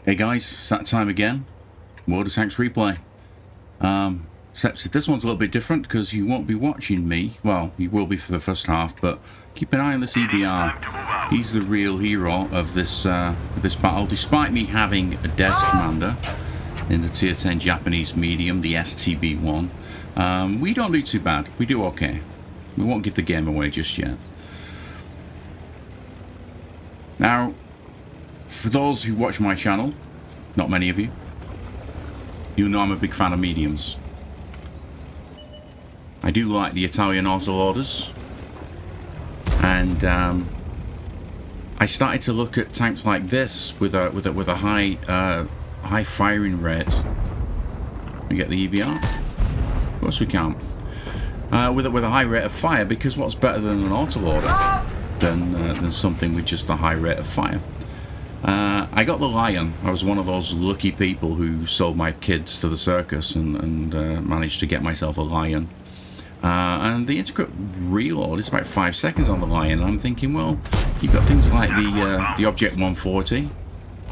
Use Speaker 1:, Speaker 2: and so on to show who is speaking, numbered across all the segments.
Speaker 1: Hey guys, it's that time again. World of Tanks replay. Except this one's a little bit different because you won't be watching me. Well, you will be for the first half, but keep an eye on this EBR. He's the real hero of this battle, despite me having a desk commander in the tier 10 Japanese medium, the STB one. We don't do too bad. We do okay. We won't give the game away just yet. Now, for those who watch my channel, not many of you, you'll know I'm a big fan of mediums. I do like the Italian autoloaders, and I started to look at tanks like this with a high firing rate. We get the EBR, of course we can. With a high rate of fire, because what's better than an autoloader than something with just a high rate of fire? I got the Lion. I was one of those lucky people who sold my kids to the circus and managed to get myself a Lion. And the integrate reload is about 5 seconds on the Lion. And I'm thinking, well, you've got things like the Object 140,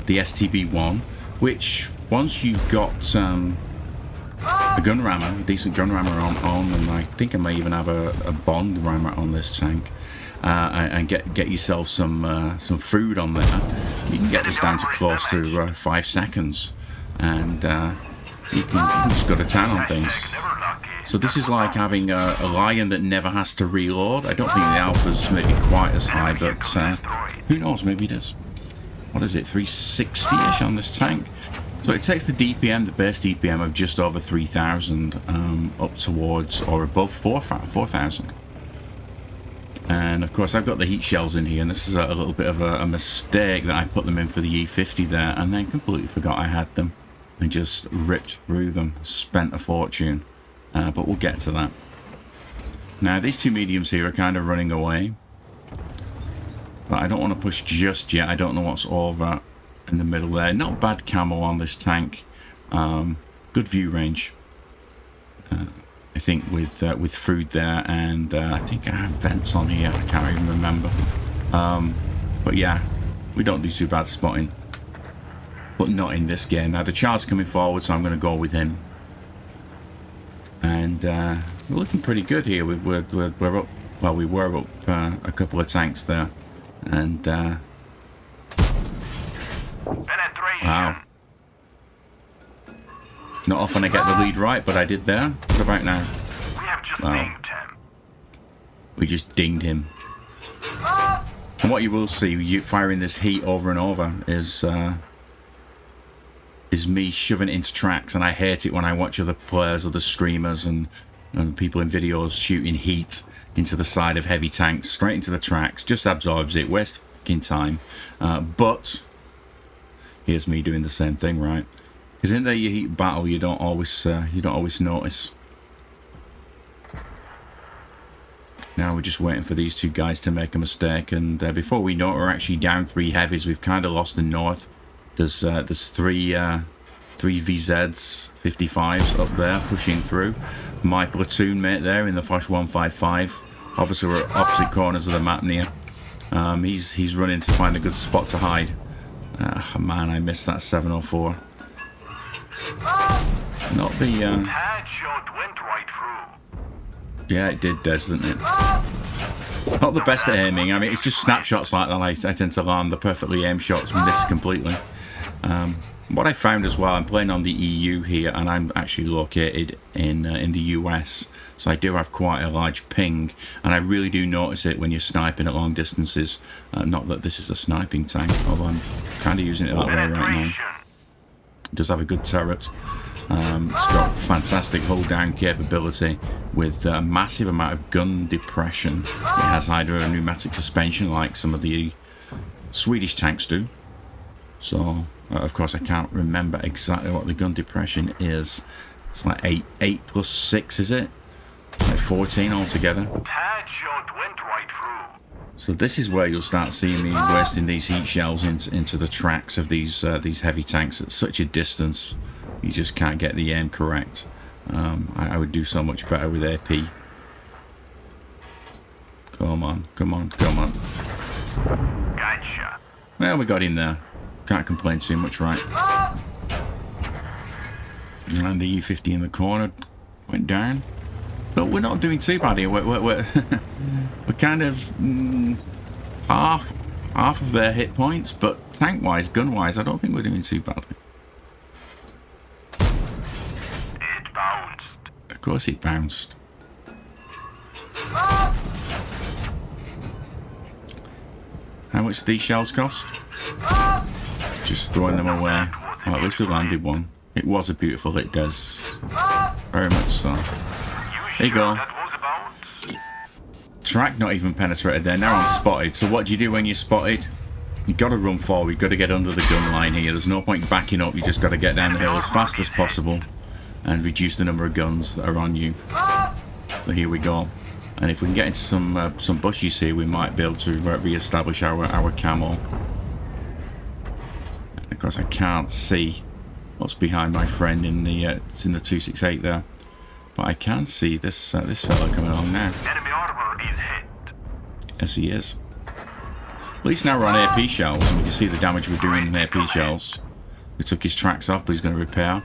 Speaker 1: the STB1, which once you've got a gun rammer, a decent gun rammer on, and I think I may even have a Bond rammer on this tank. And get yourself some food on there, you can get this down to close to 5 seconds, and you can just go to town on things. So this is like having a Lion that never has to reload. I don't think the alpha's maybe quite as high, but who knows, maybe it is. What is it, 360-ish on this tank? So it takes the DPM, the base DPM of just over 3,000 up towards or above 4,000. And of course I've got the heat shells in here, and this is a little bit of a mistake that I put them in for the E50 there and then completely forgot I had them and just ripped through them, spent a fortune, but we'll get to that. Now these two mediums here are kind of running away, but I don't want to push just yet. I don't know what's over in the middle there. Not bad camo on this tank, good view range. I think with food there, and I think I have vents on here. I can't even remember. But yeah, we don't do too bad spotting, but not in this game. Now the Char's coming forward, so I'm going to go with him. And we're looking pretty good here. We're up. Well, we were up a couple of tanks there, and wow. Not often I get the lead right, but I did there. What about now? Wow. We just dinged him. And what you will see, you firing this heat over and over, is me shoving it into tracks, and I hate it when I watch other players, other streamers, and people in videos shooting heat into the side of heavy tanks, straight into the tracks. Just absorbs it, wastes fucking time. But here's me doing the same thing, right? Because in the heat battle, you don't always notice. Now we're just waiting for these two guys to make a mistake, and before we know it, we're actually down 3 heavies. We've kind of lost the north. There's three VZs 55s up there pushing through. My platoon mate there in the Flash 155. Obviously we're at opposite corners of the map near. He's running to find a good spot to hide. Man, I missed that 704. Not the
Speaker 2: Headshot went right through.
Speaker 1: Yeah, it did, didn't it? Not the best at aiming. I mean, it's just snapshots like that. I tend to land the perfectly aimed shots and miss completely. What I found as well, I'm playing on the EU here, and I'm actually located in the US, so I do have quite a large ping, and I really do notice it when you're sniping at long distances. Not that this is a sniping tank, although I'm kind of using it that way right now. It does have a good turret. It's got fantastic hold down capability with a massive amount of gun depression. It has hydro-pneumatic suspension like some of the Swedish tanks do. So, of course, I can't remember exactly what the gun depression is. It's like 8 plus 6, is it? It's like 14 altogether.
Speaker 2: Headshot went right through.
Speaker 1: So this is where you'll start seeing me wasting these heat shells into the tracks of these heavy tanks at such a distance. You just can't get the aim correct. I would do so much better with AP. Come on, come on, come on.
Speaker 2: Gotcha.
Speaker 1: Well, we got him there. Can't complain too much, right? And the E50 in the corner went down. So we're not doing too bad here. We're kind of half of their hit points, but tank-wise, gun-wise, I don't think we're doing too badly.
Speaker 2: It bounced.
Speaker 1: Of course it bounced. How much do these shells cost? Just throwing them away. Oh, at least we landed one. It was a beautiful hit, Des. Very much so. There you go.
Speaker 2: That was about.
Speaker 1: Track not even penetrated there. Now I'm spotted. So what do you do when you're spotted? You got to run forward. You got to get under the gun line here. There's no point backing up. You just got to get down the hill as fast as possible and reduce the number of guns that are on you. So here we go. And if we can get into some bushes here, we might be able to re-establish our camo. And of course, I can't see what's behind my friend in the it's in the 268 there, but I can see this this fella coming along now.
Speaker 2: Enemy armor is hit.
Speaker 1: Yes, he is. At least now we're on AP shells, and we can see the damage we're doing in AP shells. We took his tracks off, but he's going to repair.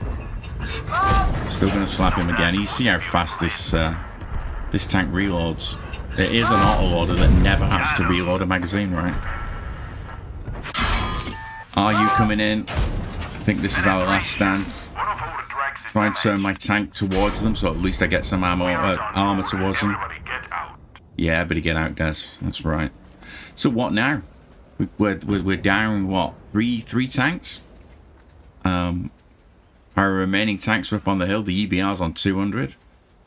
Speaker 1: Still going to slap him again. You see how fast this tank reloads. It is an autoloader that never has to reload a magazine, right? Are you coming in? I think this is our last stand. Try and turn my tank towards them, so at least I get some armor towards them. Yeah, better get out, Des. That's right. So what now? We're down what? Three tanks. Our remaining tanks are up on the hill. The EBR's on 200.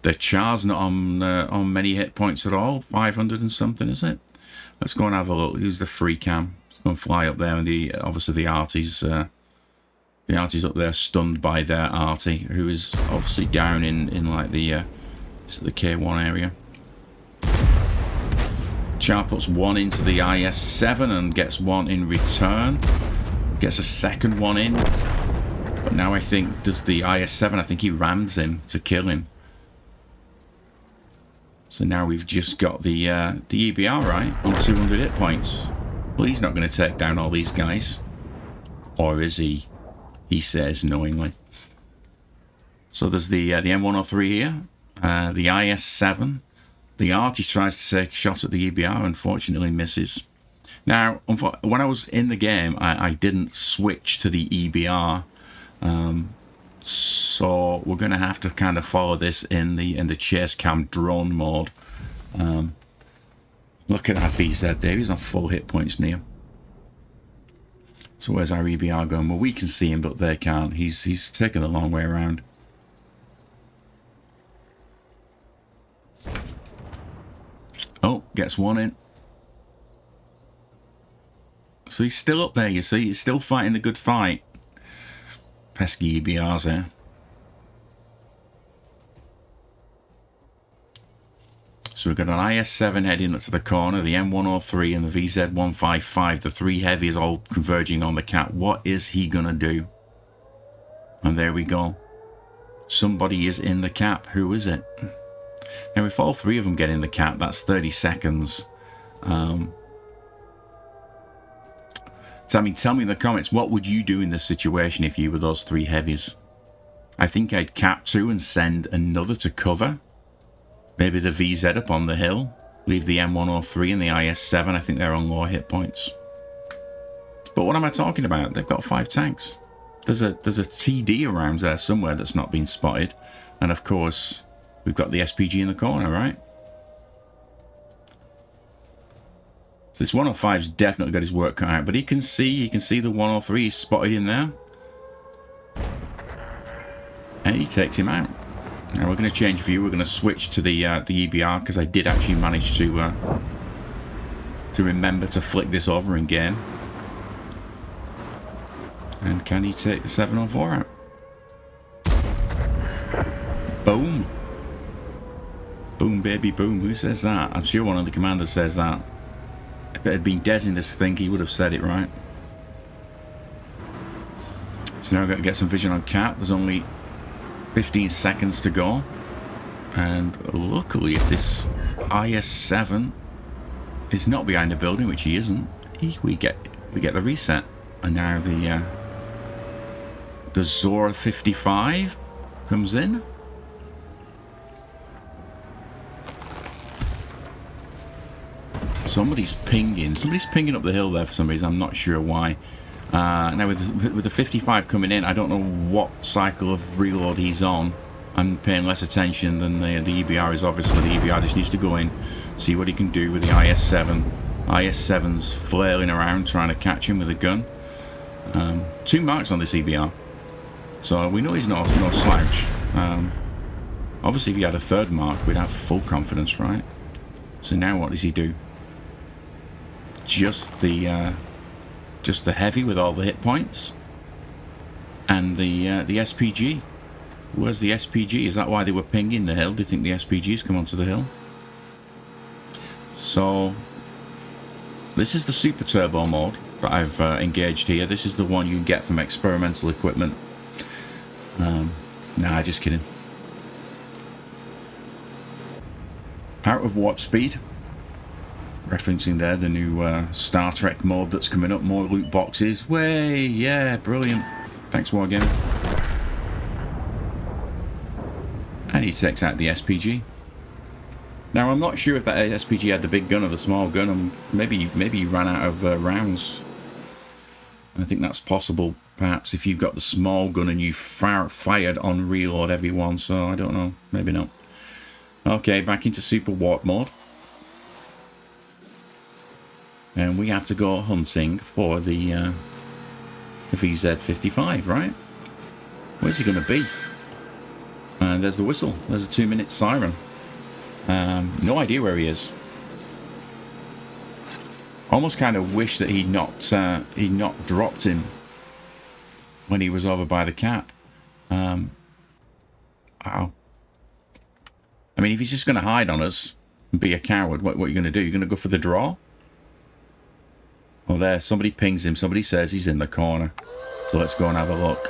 Speaker 1: The Char's not on many hit points at all. 500 and something, is it? Let's go and have a look. Who's the free cam? Let's go and fly up there, and obviously the arties. The arty's up there, stunned by their arty, who is obviously down in like the K1 area. Char puts one into the IS-7 and gets one in return. Gets a second one in. But now I think, does the IS-7, I think he rams him to kill him. So now we've just got the EBR, right, on 200 hit points. Well, he's not going to take down all these guys. Or is he? He says knowingly. So there's the M103 here. The IS-7. The arty tries to take a shot at the EBR, unfortunately misses. Now, when I was in the game, I didn't switch to the EBR. So we're going to have to kind of follow this in the chase cam drone mode. Look at that VZ there. He's on full hit points near. So where's our EBR going? Well, we can see him, but they can't. He's taking the long way around. Oh, gets one in. So he's still up there, you see. He's still fighting the good fight. Pesky EBRs there. So we've got an IS-7 heading up to the corner, the M103 and the VZ155. The three heavies all converging on the cat. What is he going to do? And there we go. Somebody is in the cap. Who is it? Now, if all three of them get in the cap, that's 30 seconds. So, I mean, tell me in the comments, what would you do in this situation if you were those three heavies? I think I'd cap two and send another to cover. Maybe the VZ up on the hill. Leave the M103 and the IS-7. I think they're on lower hit points. But what am I talking about? They've got 5 tanks. There's a TD around there somewhere that's not been spotted. And of course, we've got the SPG in the corner, right? So this 105's definitely got his work cut out, but he can see the 103. He's spotted in there. And he takes him out. Now we're going to change view. We're going to switch to the EBR because I did actually manage to remember to flick this over in game. And can he take the 704 out? Boom. Boom, baby, boom. Who says that? I'm sure one of the commanders says that. If it had been Des in this thing, he would have said it, right? So now I've got to get some vision on Cap. There's only 15 seconds to go. And luckily, if this IS-7 is not behind the building, which he isn't, we get the reset. And now the Zora 55 comes in. Somebody's pinging up the hill there for some reason. I'm not sure why. Now with the 55 coming in, I don't know what cycle of reload he's on. I'm paying less attention than the EBR is. Obviously the EBR just needs to go in, see what he can do with the IS-7. IS-7's flailing around trying to catch him with a gun. 2 marks on this EBR, so we know he's no slouch. Obviously if he had a 3rd mark, we'd have full confidence, right? So now what does he do? Just the heavy with all the hit points, and the SPG. Where's the SPG? Is that why they were pinging the hill? Do you think the SPG's come onto the hill? So this is the super turbo mode that I've engaged here. This is the one you can get from experimental equipment. Nah, just kidding. Out of warp speed. Referencing there the new Star Trek mode that's coming up. More loot boxes. Way, yeah, brilliant. Thanks, Wargamer. And he takes out the SPG. Now I'm not sure if that SPG had the big gun or the small gun. Maybe he ran out of rounds. I think that's possible. Perhaps if you've got the small gun and you fired on reload everyone. So I don't know. Maybe not. Okay, back into super warp mode. And we have to go hunting for the VZ55, right? Where's he going to be? And there's the whistle. There's a 2-minute siren. No idea where he is. Almost kind of wish that he'd not dropped him when he was over by the cap. Wow. I mean, if he's just going to hide on us and be a coward, what are you going to do? You're going to go for the draw? Oh, there, somebody pings him. Somebody says he's in the corner. So let's go and have a look.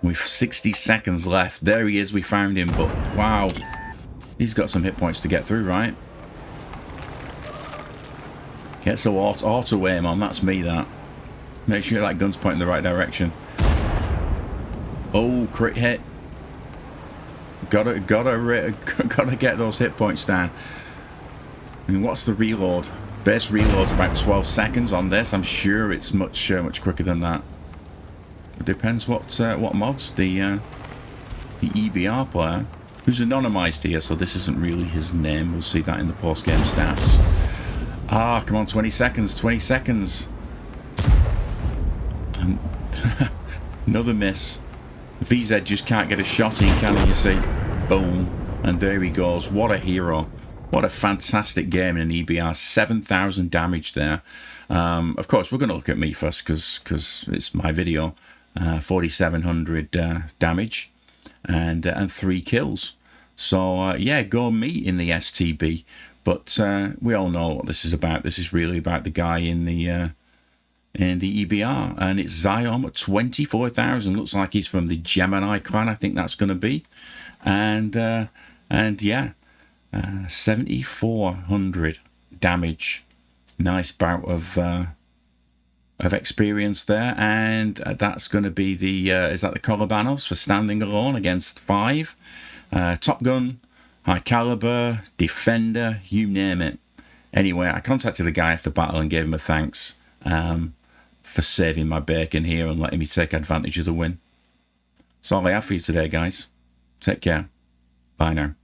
Speaker 1: We've 60 seconds left. There he is. We found him. But, wow. He's got some hit points to get through, right? Get so auto aim on. That's me, that. Make sure that gun's pointing the right direction. Oh, crit hit. Gotta get those hit points down. I mean, what's the reload? Base reload's about 12 seconds on this. I'm sure it's much quicker than that. It depends what mods. The EBR player, who's anonymized here, so this isn't really his name. We'll see that in the post-game stats. Ah, come on, 20 seconds, 20 seconds. And another miss. VZ just can't get a shot in, can he? You see? Boom. And there he goes. What a hero. What a fantastic game in an EBR. 7,000 damage there. Of course, we're going to look at me first because it's my video. 4,700 damage and 3 kills. So, yeah, go me in the STB. But we all know what this is about. This is really about the guy in the EBR. And it's Zion at 24,000. Looks like he's from the Gemini clan, I think that's going to be. And yeah. 7,400 damage. Nice bout of experience there, and that's going to be the is that the Colobanos for standing alone against 5. Top gun, high caliber, defender, you name it. Anyway, I contacted the guy after battle and gave him a thanks for saving my bacon here and letting me take advantage of the win. That's all I have for you today, guys. Take care. Bye now.